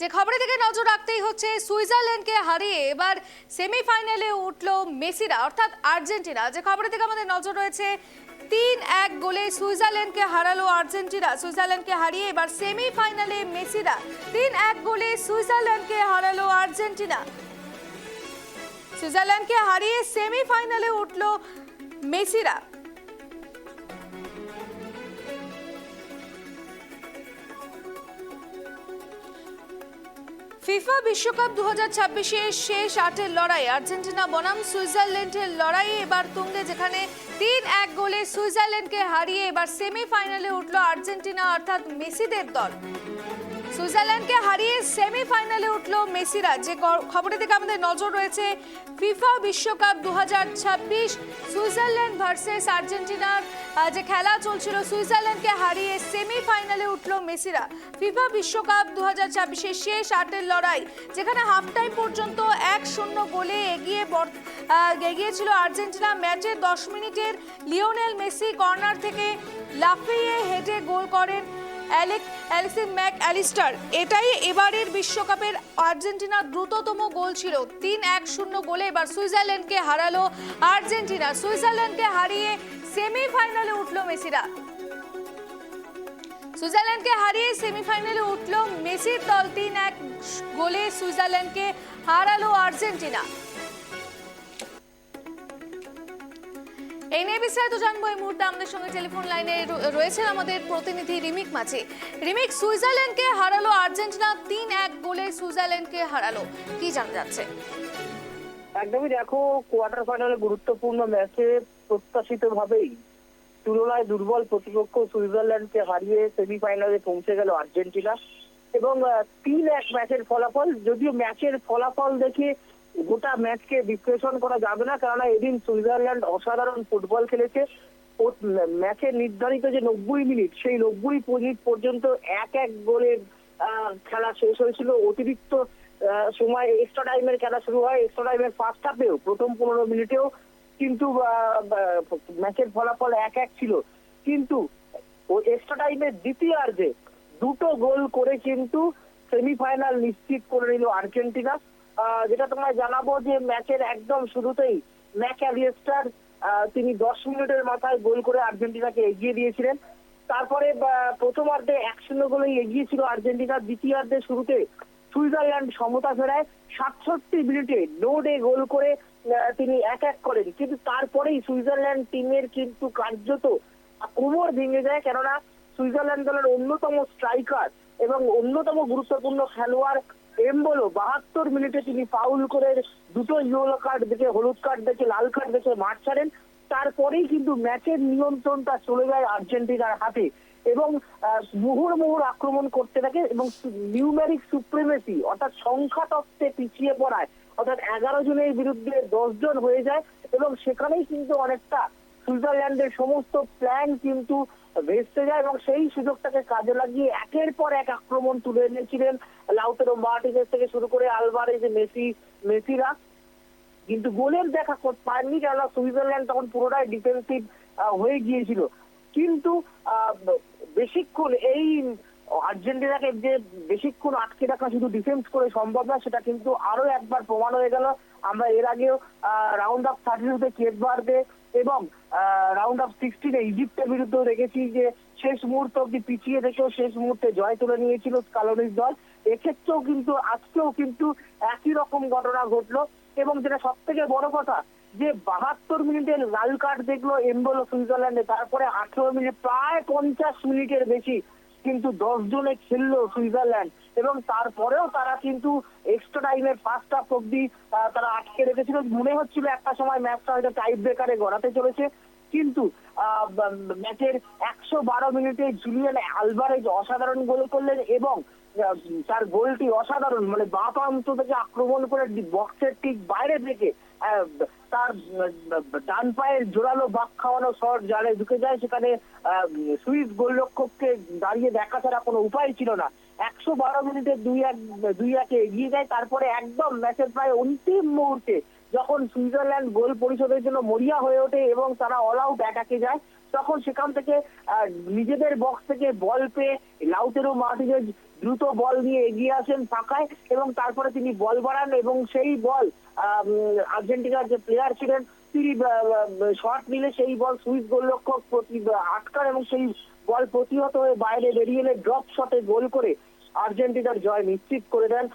যে খবরের দিকে নজর রাখতেই হচ্ছে, সুইজারল্যান্ডকে হারিয়ে এবার সেমিফাইনালে উঠলো মেসিরা, অর্থাৎ আর্জেন্টিনা। যে খবরের দিকে আমাদের নজর রয়েছে, 3-1 গোলে সুইজারল্যান্ডকে হারালো আর্জেন্টিনা। সুইজারল্যান্ডকে হারিয়ে এবার সেমিফাইনালে মেসিরা। 3-1 গোলে সুইজারল্যান্ডকে হারালো আর্জেন্টিনা। সুইজারল্যান্ডকে হারিয়ে সেমিফাইনালে উঠলো মেসিরা। ফিফা বিশ্বকাপ 2026-এর শেষ 8-এর লড়াই আর্জেন্টিনা বনাম সুইজারল্যান্ডের লড়াইয়ে এবার তুঙ্গে, যেখানে 3-1 গোলে সুইজারল্যান্ডকে হারিয়ে এবার সেমিফাইনালে উঠল আর্জেন্টিনা, অর্থাৎ মেসিদের দল। সুইজারল্যান্ডকে হারিয়ে সেমিফাইনালে উঠল মেসিরা। যে খবরের দিকে আমাদের নজর রয়েছে, ফিফা বিশ্বকাপ 2026 সুইজারল্যান্ড ভার্সেস আর্জেন্টিনার যে খেলা চলছিল, সুইজারল্যান্ডকে হারিয়ে সেমিফাইনালে উঠল মেসিরা। ফিফা বিশ্বকাপ 2026-এর শেষ 8-এর লড়াই, যেখানে হাফ টাইম পর্যন্ত 1-0 গোলে এগিয়েছিল আর্জেন্টিনা। ম্যাচের 10 মিনিটের লিওনেল মেসি কর্নার থেকে লাফিয়ে হেডে গোল করেন অ্যালেক্সি ম্যাক অ্যালিস্টার। এটাই এবারের বিশ্বকাপের আর্জেন্টিনার দ্রুততম গোল ছিল। 3-1 গোলে এবার সুইজারল্যান্ডকে হারালো আর্জেন্টিনা। সুইজারল্যান্ডকে হারিয়ে সেমিফাইনালে উঠল মেসিরা। সুইজারল্যান্ডকে হারিয়ে সেমিফাইনালে উঠল মেসির দল। 3-1 গোলে সুইজারল্যান্ডকে হারালো আর্জেন্টিনা। এই নিয়ে বিস্তারিত জানবো এই মুহূর্তে আমাদের সঙ্গে টেলিফোন লাইনে রয়েছেন আমাদের প্রতিনিধি রিমিক মাঝি। রিমিক, সুইজারল্যান্ডকে হারালো আর্জেন্টিনা, 3-1 গোলে সুইজারল্যান্ডকে হারালো, কি জানা যাচ্ছে? একদমই, দেখো, কোয়ার্টার ফাইনালে গুরুত্বপূর্ণ ম্যাচে প্রত্যাশিতভাবেই তুলনায় দুর্বল প্রতিপক্ষ সুইজারল্যান্ডকে হারিয়ে সেমিফাইনালে পৌঁছে গেল আর্জেন্টিনা। এবং 3-1 ম্যাচের ফলাফল, যদিও ম্যাচের ফলাফল দেখে গোটা ম্যাচকে বিশ্লেষণ করা যাবে না, কেননা এদিন সুইজারল্যান্ড অসাধারণ ফুটবল খেলেছে। ম্যাচের নির্ধারিত যে 90 মিনিট, সেই 90 মিনিট পর্যন্ত 1-1 গোলের খেলা শেষ হয়েছিল। অতিরিক্ত সময় এক্সট্রা টাইমের খেলা শুরু হয়। এক্সট্রা টাইমের ফার্স্ট হাফেও প্রথম 15 মিনিটেও কিন্তু ম্যাচের ফলাফল 1-1 ছিল। কিন্তু এক্সট্রা টাইমের দ্বিতীয়ার্ধে 2টো গোল করে কিন্তু সেমিফাইনাল নিশ্চিত করে নিল আর্জেন্টিনা। যেটা তোমায় জানাবো যে ম্যাচের একদম শুরুতেই ম্যাক অ্যালিস্টার তিনি 10 মিনিটের মাথায় গোল করে আর্জেন্টিনাকে এগিয়ে দিয়েছিলেন। তারপরে প্রথমার্ধে 1-0 গোলেই এগিয়ে ছিল আর্জেন্টিনা। দ্বিতীয়ার্ধে শুরুতে সুইজারল্যান্ড সমতা ফেরায় 67 মিনিটে নো ডে গোল করে তিনি 1-1 করেন। কিন্তু তারপরেই সুইজারল্যান্ড টিমের কিন্তু কার্যত কোমর ভেঙে যায়, কেননা সুইজারল্যান্ড দলের অন্যতম স্ট্রাইকার এবং অন্যতম গুরুত্বপূর্ণ খেলোয়াড় এমবোলো 72 মিনিটে তিনি ফাউল করে 2টো ইয়েলো কার্ড দেখে, হলুদ কার্ড দেখে, লাল কার্ড দেখে মাঠ ছাড়েন। তারপরেই কিন্তু ম্যাচের নিয়ন্ত্রণটা চলে যায় আর্জেন্টিনার হাতে এবং মুহুর্মুহুর আক্রমণ করতে থাকে এবং নিউমেরিক সুপ্রিমেসি অর্থাৎ সংখ্যা তত্ত্বে পিছিয়ে পড়ায়, অর্থাৎ 11 জনের বিরুদ্ধে 10 জন হয়ে যায় এবং সেখানেই কিন্তু অনেকটা সুইজারল্যান্ডের সমস্ত প্ল্যান কিন্তু ভেস্তে যায় এবং সেই সুযোগটাকে কাজে লাগিয়ে একের পর এক আক্রমণ তুলে এনেছিলেন লাউতারো মার্টিনেজ থেকে শুরু করে আলভারেজ, মেসিরা। কিন্তু গোলের দেখা পায়নি, কেননা সুইজারল্যান্ড তখন পুরোটাই ডিফেন্সিভ হয়ে গিয়েছিল। কিন্তু বেশিক্ষণ এই আর্জেন্টিনাকে যে বেশিক্ষণ আটকে রাখা শুধু ডিফেন্স করে সম্ভব না, সেটা কিন্তু আরো একবার প্রমাণ হয়ে গেল। আমরা এর আগেও রাউন্ড অফ 32-তে কেপ ভার্দে এবং রাউন্ড অফ 16-এ ইজিপ্টের বিরুদ্ধেও দেখেছি যে শেষ মুহূর্ত অব্দি পিছিয়ে থেকেও শেষ মুহূর্তে জয় তুলে নিয়েছিল স্কালোনির দল। এক্ষেত্রেও কিন্তু আজকেও কিন্তু একই রকম ঘটনা ঘটলো এবং যেটা সব থেকে বড় কথা, যে 72 মিনিটের লাল কার্ড দেখলো এমবোলো সুইজারল্যান্ডে, তারপরে 18 মিনিট, প্রায় 50 মিনিটের বেশি কিন্তু 10 জনে খেললো সুইজারল্যান্ড এবং তারপরেও তারা কিন্তু এক্সট্রা টাইমের ফার্স্ট হাফ অব্দি তারা আটকে রেখেছিল। মনে হচ্ছিল একটা সময় ম্যাচটা হয়তো টাই ব্রেকারে গড়াতে চলেছে, কিন্তু ম্যাচের 112 মিনিটে জুলিয়ান আলভারেজ অসাধারণ গোল করলেন এবং তার গোলটি অসাধারণ, মানে বাঁ প্রান্ত থেকে আক্রমণ করে বক্সের ঠিক বাইরে থেকে তার ডান পায়ের জোরালো বাঁক খাওয়ানো শট জালে ঢুকে যায়। সেখানে সুইস গোলরক্ষককে দাঁড়িয়ে দেখা ছাড়া কোনো উপায় ছিল না। 112 মিনিটে 2-1 এগিয়ে যায়। তারপরে একদম ম্যাচের প্রায় অন্তিম মুহূর্তে যখন সুইজারল্যান্ড গোল পরিশোধের জন্য মরিয়া হয়ে ওঠে এবং তারা অল আউট অ্যাটাকে যায়, তখন সেখান থেকে নিজেদের বক্স থেকে বল পেয়ে লাউতেরো মার্টিনেজ দ্রুত বল নিয়ে এগিয়ে আসেন ফাঁকায় এবং তারপরে তিনি বল বাড়ান এবং সেই বল আর্জেন্টিনার যে প্লেয়ার ছিলেন তিনি শট নিলে সেই বল সুইস গোলরক্ষক আটকান এবং সেই বল প্রতিহত হয়ে বাইরে বেরিয়ে এলে ড্রপ শটে গোল করে আর্জেন্টিনার জয় নিশ্চিত করে দেন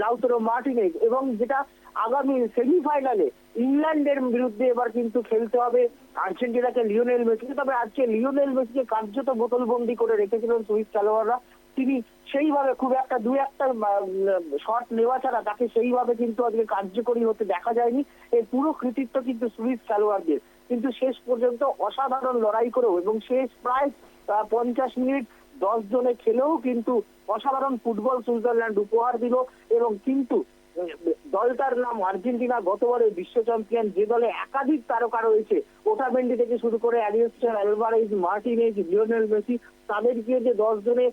লাউতারো মার্টিনেজ। এবং যেটা আগামী সেমিফাইনালে ইংল্যান্ডের বিরুদ্ধে এবার কিন্তু খেলতে হবে আর্জেন্টিনাকে লিওনেল মেসিকে। তবে আজকে লিওনেল মেসিকে কার্যত বোতলবন্দি করে রেখেছিলেন সুইস খেলোয়াড়রা। তিনি সেইভাবে খুব একটা দু একটা শট নেওয়া ছাড়া তাকে সেইভাবে কিন্তু আজকে কার্যকরী হতে দেখা যায়নি। এর পুরো কৃতিত্ব কিন্তু সুইস খেলোয়াড়দের। কিন্তু শেষ পর্যন্ত অসাধারণ লড়াই করেও এবং শেষ প্রায় 50 মিনিট 10 জনে খেলেও কিন্তু অসাধারণ ফুটবল সুইজারল্যান্ড উপহার দিল। এবং কিন্তু দলটার নাম আর্জেন্টিনা, গতবারের বিশ্ব চ্যাম্পিয়ন, যে দলে একাধিক তারকা রয়েছে ওটামেন্ডি থেকে শুরু করে Allister Alvarez, Martinez, Lionel Messi, তাদেরকে যে 10 জনে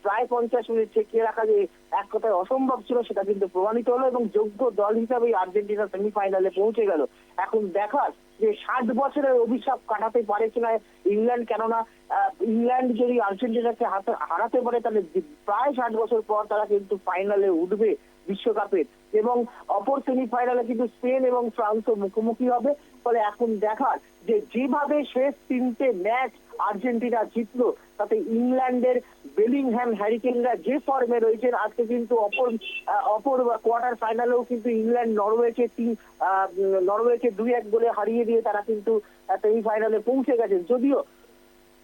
প্রায় 50 মিনিট ঠেকিয়ে রাখা যে এক কথায় অসম্ভব ছিল সেটা কিন্তু প্রমাণিত হলো এবং যোগ্য দল হিসাবেই আর্জেন্টিনা সেমিফাইনালে পৌঁছে গেল। এখন দেখার যে 60 বছরের অভিশাপ কাটাতে পারে কিনা ইংল্যান্ড, কেননা ইংল্যান্ড যদি আর্জেন্টিনাকে হারাতে পারে তাহলে প্রায় 60 বছর পর তারা কিন্তু ফাইনালে উঠবে বিশ্বকাপের। এবং অপর সেমিফাইনালে কিন্তু স্পেন এবং ফ্রান্সও মুখোমুখি হবে। ফলে এখন দেখার যে যেভাবে শেষ 3টে ম্যাচ আর্জেন্টিনা জিতলো তাতে ইংল্যান্ডের বেলিংহ্যাম, হ্যারিকেনরা যে ফর্মে রয়েছেন, আজকে কিন্তু অপর কোয়ার্টার ফাইনালেও কিন্তু ইংল্যান্ড নরওয়েকে 2-1 গোলে হারিয়ে দিয়ে তারা কিন্তু সেমিফাইনালে পৌঁছে গেছেন। যদিও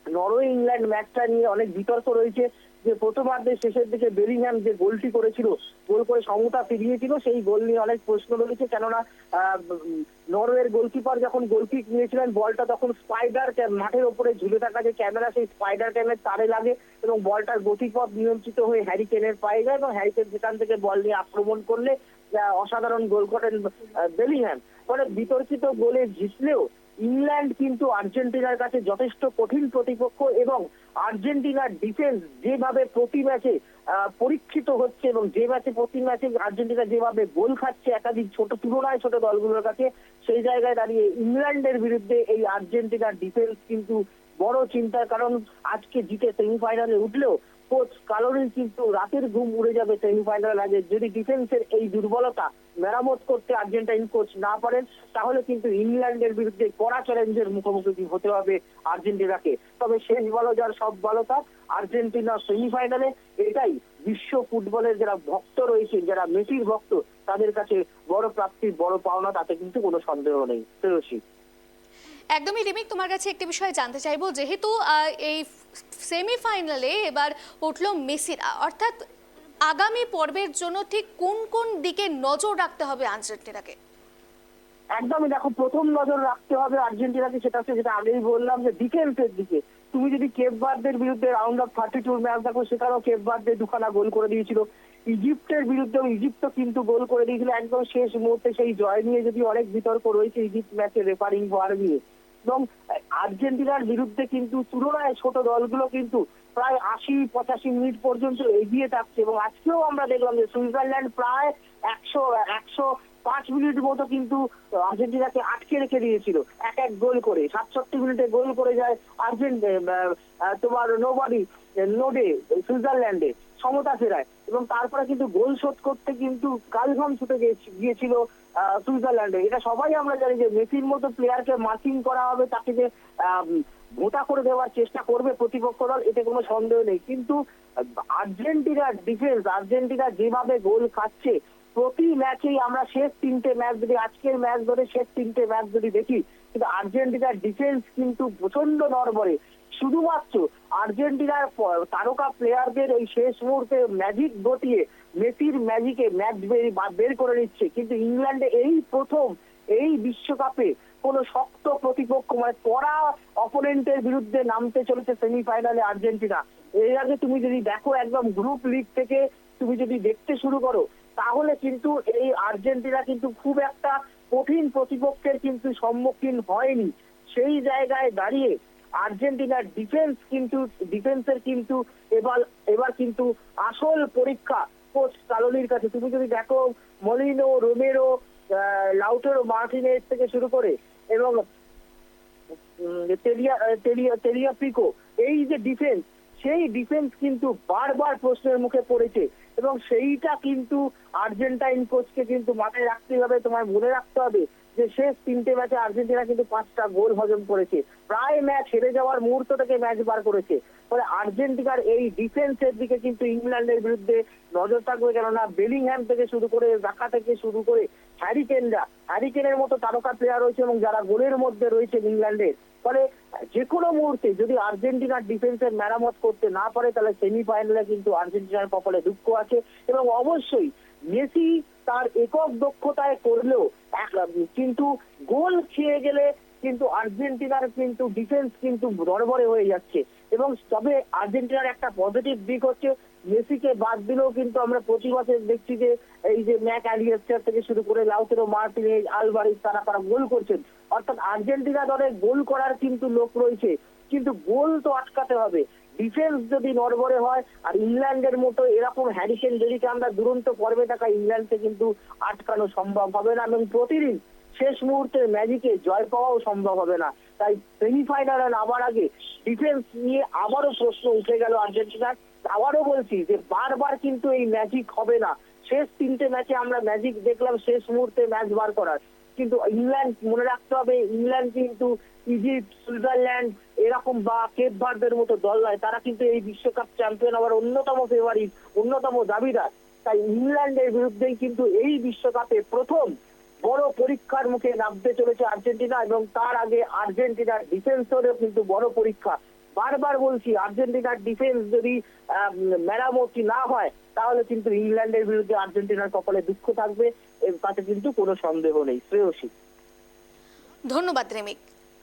নরওয়ে ইংল্যান্ড ম্যাচটা নিয়ে অনেক বিতর্ক রয়েছে যে প্রথমার্ধের শেষের দিকে বেলিংহ্যাম যে গোলটি করেছিল, গোল করে সমতা ফিরিয়েছিল, সেই গোল নিয়ে অনেক প্রশ্ন রয়েছে। কেননা নরওয়ের গোলকিপার যখন গোলকিক নিয়েছিলেন বলটা তখন স্পাইডার মাঠের ওপরে ঝুলে থাকা যে ক্যামেরা, সেই স্পাইডার ক্যামেরার তারে লাগে এবং বলটার গতিপথ নিয়ন্ত্রিত হয়ে হ্যারি কেনের পায়ে যায় এবং হ্যারি কেন সেখান থেকে বল নিয়ে আক্রমণ করলে অসাধারণ গোল করেন বেলিংহ্যাম। ফলে বিতর্কিত গোলে জিতলেও ইংল্যান্ড কিন্তু আর্জেন্টিনার কাছে যথেষ্ট কঠিন প্রতিপক্ষ এবং আর্জেন্টিনার ডিফেন্স যেভাবে প্রতি ম্যাচে পরীক্ষিত হচ্ছে এবং যে ম্যাচে প্রতি ম্যাচে আর্জেন্টিনা যেভাবে গোল খাচ্ছে একাধিক তুলনায় ছোট দলগুলোর কাছে, সেই জায়গায় দাঁড়িয়ে ইংল্যান্ডের বিরুদ্ধে এই আর্জেন্টিনার ডিফেন্স কিন্তু বড় চিন্তার কারণ। আজকে জিতে সেমিফাইনালে উঠলেও কোচ স্কালোনির কিন্তু রাতের ঘুম উড়ে যাবে সেমিফাইনাল আগে যদি ডিফেন্সের এই দুর্বলতা মেরামত করতে আর্জেন্টাইন কোচ না পারেন, তাহলে কিন্তু ইংল্যান্ডের বিরুদ্ধে কড়া চ্যালেঞ্জের মুখোমুখি হতে হবে আর্জেন্টিনাকে। তবে শেষ বলো যার সব বলো তার, আর্জেন্টিনা সেমিফাইনালে এটাই বিশ্ব ফুটবলের যারা ভক্ত রয়েছে, যারা মেসির ভক্ত, তাদের কাছে বড় প্রাপ্তির বড় পাওনা, তাতে কিন্তু কোনো সন্দেহ নেই। শ্রেয়সী, একদমই রিমিক, তোমার কাছে একটি বিষয় জানতে চাইবো, যেহেতু এই সেমিফাইনালে এবার উঠলো মেসিরা, অর্থাৎ আগামী পর্বের জন্য ঠিক কোন কোন দিকে নজর রাখতে হবে আর্জেন্টিনাকে? একদমই দেখো, প্রথম নজর রাখতে হবে আর্জেন্টিনাকে, সেটা হচ্ছে যেটা আগেই বললাম যে ডিফেন্সের দিকে। তুমি যদি কেপ ভার্দের বিরুদ্ধে রাউন্ড অফ 32 ম্যাচ দেখো, সেখানেও কেপ ভার্দে 2খানা গোল করে দিয়েছিল। ইজিপ্টের বিরুদ্ধেও ইজিপ্টও কিন্তু গোল করে দিয়েছিল একদম শেষ মুহূর্তে। সেই জয় নিয়ে যদি অনেক বিতর্ক রয়েছে ইজিপ্ট ম্যাচে রেফারিং ভার নিয়ে। এবং আর্জেন্টিনার বিরুদ্ধে কিন্তু তুলনায় ছোট দলগুলো কিন্তু প্রায় 80-85 মিনিট পর্যন্ত এগিয়ে থাকছে। এবং আজকেও আমরা দেখলাম যে সুইজারল্যান্ড প্রায় 105 মিনিট মতো কিন্তু আর্জেন্টিনাকে আটকে রেখে দিয়েছিল এক গোল করে। 67 মিনিটে গোল করে যায় তোমার নোডে সুইজারল্যান্ডে সমতা ফেরায় এবং তারপরে কিন্তু গোল শোধ করতে কিন্তু কালঘাম ছুটে গিয়েছিল সুইজারল্যান্ডে। এটা সবাই আমরা জানি যে মেসির মতো প্লেয়ারকে মার্কিং করা হবে, তাকে যে ভোটা করে দেওয়ার চেষ্টা করবে প্রতিপক্ষ দল, এতে কোনো সন্দেহ নেই। কিন্তু আর্জেন্টিনার ডিফেন্স, আর্জেন্টিনা যেভাবে গোল খাচ্ছে প্রতি ম্যাচেই, আমরা শেষ 3টে ম্যাচ যদি আজকের ম্যাচ ধরে শেষ 3টে ম্যাচ যদি দেখি, কিন্তু আর্জেন্টিনার ডিফেন্স কিন্তু প্রচন্ড নড়বড়ে। শুধুমাত্র আর্জেন্টিনার তারকা প্লেয়ারদের এই শেষ মুহূর্তে ম্যাজিক ঘটিয়ে মেসির ম্যাজিকে ম্যাচ বের করে নিচ্ছে। কিন্তু ইংল্যান্ডে এই প্রথম এই বিশ্বকাপে কোন শক্ত প্রতিপক্ষ মানে কড়া অপোনেন্টের বিরুদ্ধে নামতে চলেছে সেমিফাইনালে আর্জেন্টিনা। এর আগে তুমি যদি দেখো একদম গ্রুপ লিগ থেকে তুমি যদি দেখতে শুরু করো, তাহলে কিন্তু এই আর্জেন্টিনা কিন্তু খুব একটা কঠিন প্রতিপক্ষের কিন্তু সম্মুখীন হয়নি। সেই জায়গায় দাঁড়িয়ে আর্জেন্টিনার ডিফেন্সের কিন্তু এবার কিন্তু আসল পরীক্ষা কোচ স্কালোনির কাছে। তুমি যদি দেখো মলিনো, রোমেরো, লাউতারো মার্টিনেজ থেকে শুরু করে এবং তেলিয়াফিকো, এই যে ডিফেন্স, সেই ডিফেন্স কিন্তু বারবার প্রশ্নের মুখে পড়েছে এবং সেইটা কিন্তু আর্জেন্টাইন কোচকে কিন্তু মাথায় রাখতে হবে। তোমায় মনে রাখতে হবে যে শেষ 3টে ম্যাচে আর্জেন্টিনা কিন্তু 5টা গোল হজম করেছে, প্রায় ম্যাচ হেরে যাওয়ার মুহূর্ত থেকে ম্যাচ বার করেছে। ফলে আর্জেন্টিনার এই ডিফেন্সের দিকে কিন্তু ইংল্যান্ডের বিরুদ্ধে নজর থাকবে, কেননা বেলিংহ্যাম থেকে শুরু করে রাকা থেকে শুরু করে হ্যারিকেনের মতো তারকা প্লেয়ার রয়েছে এবং যারা গোলের মধ্যে রয়েছে ইংল্যান্ডের। ফলে যে কোনো মুহূর্তে যদি আর্জেন্টিনার ডিফেন্সের মেরামত করতে না পারে তাহলে সেমিফাইনালে কিন্তু আর্জেন্টিনার কপালে দুঃখ আছে। এবং অবশ্যই মেসি তার একক দক্ষতায় করলেও কিন্তু গোল খেয়ে গেলে কিন্তু আর্জেন্টিনার কিন্তু ডিফেন্স কিন্তু নড়বড়ে হয়ে যাচ্ছে। এবং তবে আর্জেন্টিনার একটা পজিটিভ দিক হচ্ছে মেসিকে বাদ দিলেও কিন্তু আমরা প্রতি বছর দেখছি যে এই যে ম্যাক অ্যালিস্টার থেকে শুরু করে লাউতারো মার্টিনেজ, আলভারেজ তারা গোল করছেন। অর্থাৎ আর্জেন্টিনা দলে গোল করার কিন্তু লোক রয়েছে, কিন্তু গোল তো আটকাতে হবে। ডিফেন্স যদি নড়বড়ে হয় আর ইংল্যান্ডের মতো এরকম হ্যারিকেন যেদিকে আমরা দুরন্ত পর্বে থাকা ইংল্যান্ডকে কিন্তু আটকানো সম্ভব হবে না এবং প্রতিদিন শেষ মুহূর্তের ম্যাজিকে জয় পাওয়াও সম্ভব হবে না। তাই সেমিফাইনালে নামার আগে ডিফেন্স নিয়ে আবারও প্রশ্ন উঠে গেল আর্জেন্টিনার। আবারও বলছি যে বারবার কিন্তু এই ম্যাজিক হবে না। শেষ 3টে ম্যাচে আমরা ম্যাজিক দেখলাম শেষ মুহূর্তে ম্যাচ বার করার, কিন্তু ইংল্যান্ড মনে রাখতে হবে ইংল্যান্ড কিন্তু ইজিপ্ট, সুইজারল্যান্ড এরকম বা কেপ ভার্দের মতো দল নয়, তারা কিন্তু এই বিশ্বকাপ চ্যাম্পিয়ন হওয়ার অন্যতম ফেভারিট, অন্যতম দাবিদার। তাই ইংল্যান্ডের বিরুদ্ধেই কিন্তু এই বিশ্বকাপে প্রথম বড় পরীক্ষার মুখে নামতে চলেছে আর্জেন্টিনা এবং তার আগে আর্জেন্টিনার ডিফেন্সেরও কিন্তু বড় পরীক্ষা। বারবার বলছি আর্জেন্টিনার ডিফেন্স যদি মেরামতি না হয় তাহলে কিন্তু ইংল্যান্ডের বিরুদ্ধে আর্জেন্টিনার কপালে দুঃখ থাকবে, তাতে কিন্তু কোনো সন্দেহ নেই। শ্রেয়সী, ধন্যবাদ রেমিক।